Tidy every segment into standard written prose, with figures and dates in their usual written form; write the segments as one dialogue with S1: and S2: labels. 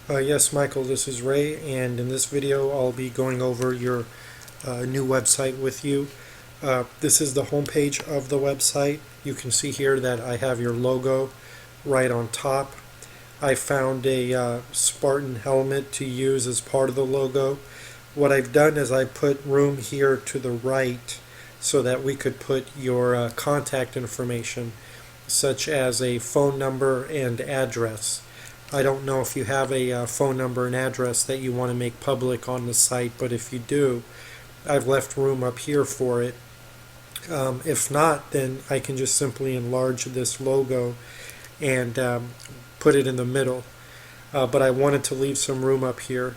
S1: Yes, Michael, this is Ray, and in this video I'll be going over your new website with you. This is the home page of the website. You can see here that I have your logo right on top. I found a Spartan helmet to use as part of the logo. What I've done is I put room here to the right so that we could put your contact information, such as a phone number and address. I don't know if you have a phone number and address that you want to make public on the site, but if you do, I've left room up here for it. If not, then I can just simply enlarge this logo and put it in the middle. But I wanted to leave some room up here.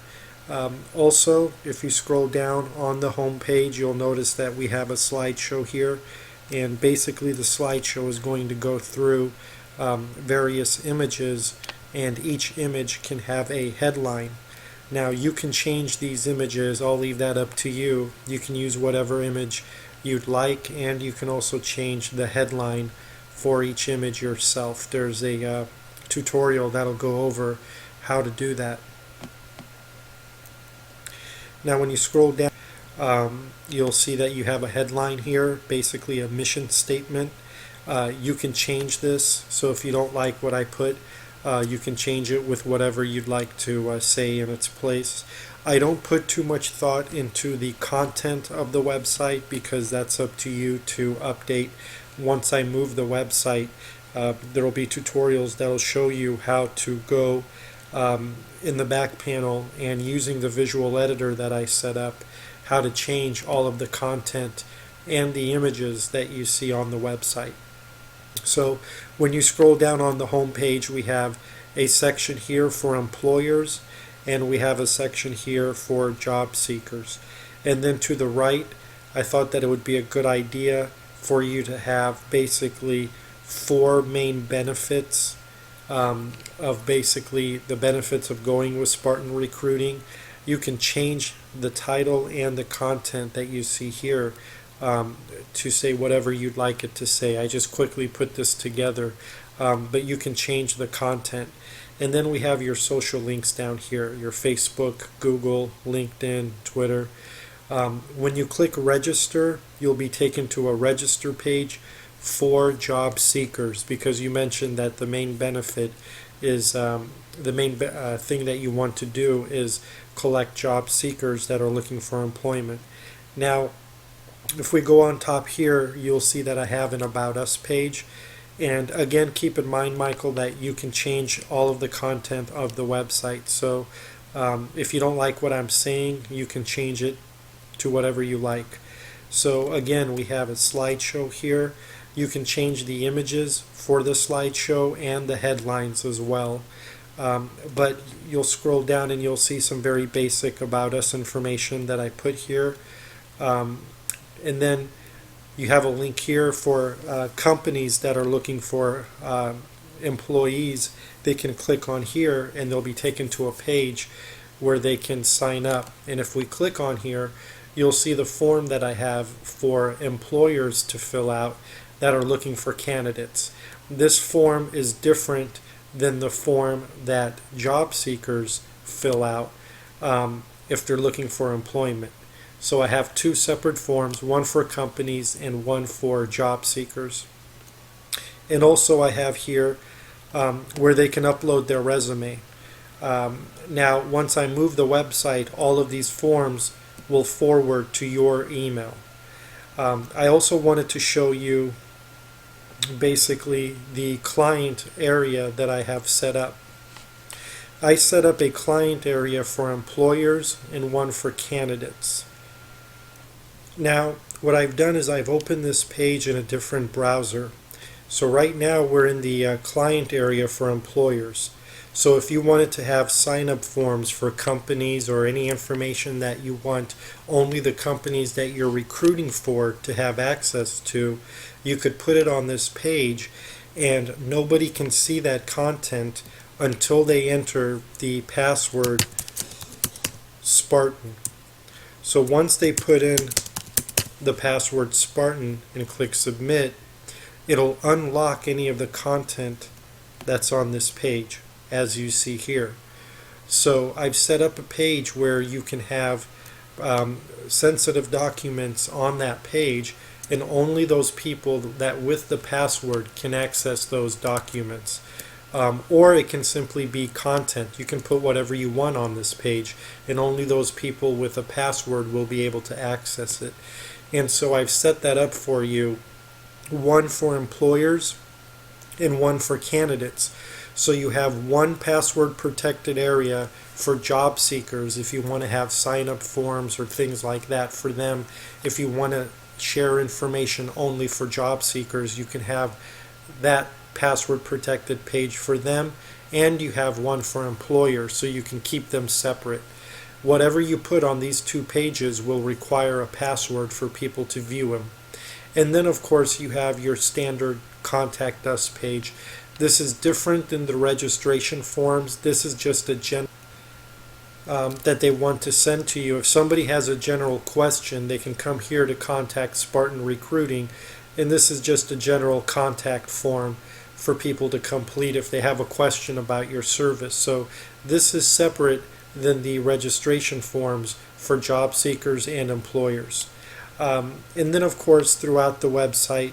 S1: Also, if you scroll down on the home page, you'll notice that we have a slideshow here, and basically the slideshow is going to go through various images, and each image can have a headline. Now you can change these images. I'll leave that up to you. You can use whatever image you'd like, and you can also change the headline for each image yourself. There's a tutorial that'll go over how to do that. Now when you scroll down, you'll see that you have a headline here, basically a mission statement. You can change this, so if you don't like what I put, you can change it with whatever you'd like to say in its place. I don't put too much thought into the content of the website because that's up to you to update. Once I move the website, there will be tutorials that will show you how to go in the back panel and using the visual editor that I set up, how to change all of the content and the images that you see on the website. So when you scroll down on the home page, we have a section here for employers, and we have a section here for job seekers. And then to the right, I thought that it would be a good idea for you to have basically four main benefits of basically the benefits of going with Spartan Recruiting. You can change the title and the content that you see here to say whatever you'd like it to say. I just quickly put this together, but you can change the content. And then we have your social links down here, your Facebook, Google, LinkedIn, Twitter. When you click register, you'll be taken to a register page for job seekers, because you mentioned that the main benefit is the main thing that you want to do is collect job seekers that are looking for employment. Now, if we go on top here, you'll see that I have an About Us page. And again, keep in mind, Michael, that you can change all of the content of the website. So if you don't like what I'm saying, you can change it to whatever you like. So again, we have a slideshow here. You can change the images for the slideshow and the headlines as well. But you'll scroll down and you'll see some very basic About Us information that I put here. And then you have a link here for companies that are looking for employees. They can click on here and they'll be taken to a page where they can sign up. And if we click on here, you'll see the form that I have for employers to fill out that are looking for candidates. This form is different than the form that job seekers fill out if they're looking for employment. So I have two separate forms, one for companies and one for job seekers. And also I have here where they can upload their resume. Now, once I move the website, all of these forms will forward to your email. I also wanted to show you basically the client area that I have set up. I set up a client area for employers and one for candidates. Now, what I've done is I've opened this page in a different browser. So right now we're in the client area for employers. So if you wanted to have sign-up forms for companies or any information that you want only the companies that you're recruiting for to have access to, you could put it on this page, and nobody can see that content until they enter the password Spartan. So once they put in the password Spartan and click submit, it'll unlock any of the content that's on this page, as you see here. So I've set up a page where you can have sensitive documents on that page, and only those people that with the password can access those documents. Or it can simply be content. You can put whatever you want on this page, and only those people with a password will be able to access it. And so I've set that up for you, one for employers and one for candidates. So you have one password protected area for job seekers if you want to have sign up forms or things like that for them. If you want to share information only for job seekers, you can have that password protected page for them, and you have one for employers, so you can keep them separate. Whatever you put on these two pages will require a password for people to view them. And then of course you have your standard contact us page. This is different than the registration forms. This is just a that they want to send to you. If somebody has a general question, they can come here to contact Spartan Recruiting, and this is just a general contact form for people to complete if they have a question about your service. So this is separate than the registration forms for job seekers and employers. And then of course throughout the website,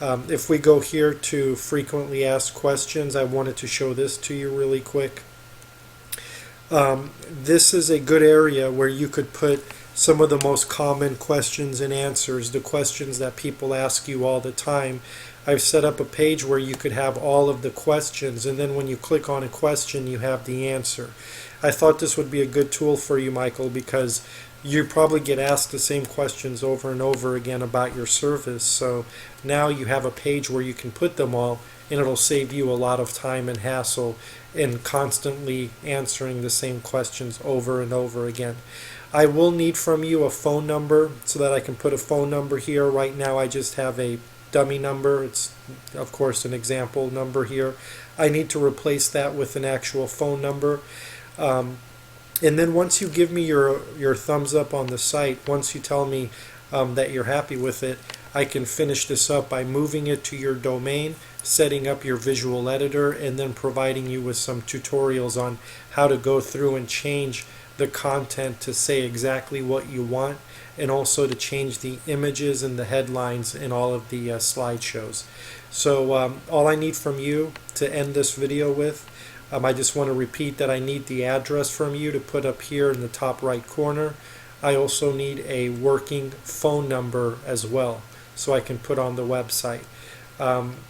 S1: if we go here to frequently asked questions, I wanted to show this to you really quick. This is a good area where you could put some of the most common questions and answers, the questions that people ask you all the time. I've set up a page where you could have all of the questions, and then when you click on a question, you have the answer. I thought this would be a good tool for you, Michael, because you probably get asked the same questions over and over again about your service. So now you have a page where you can put them all, and it'll save you a lot of time and hassle in constantly answering the same questions over and over again. I will need from you a phone number so that I can put a phone number here. Right now I just have a dummy number. It's of course an example number here. I need to replace that with an actual phone number. And then once you give me your thumbs up on the site, once you tell me that you're happy with it, I can finish this up by moving it to your domain, setting up your visual editor, and then providing you with some tutorials on how to go through and change the content to say exactly what you want, and also to change the images and the headlines in all of the slideshows. So all I need from you to end this video with, I just want to repeat that I need the address from you to put up here in the top right corner. I also need a working phone number as well, so I can put on the website.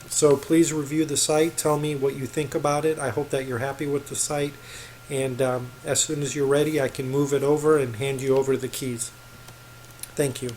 S1: So please review the site. Tell me what you think about it. I hope that you're happy with the site. And as soon as you're ready, I can move it over and hand you over the keys. Thank you.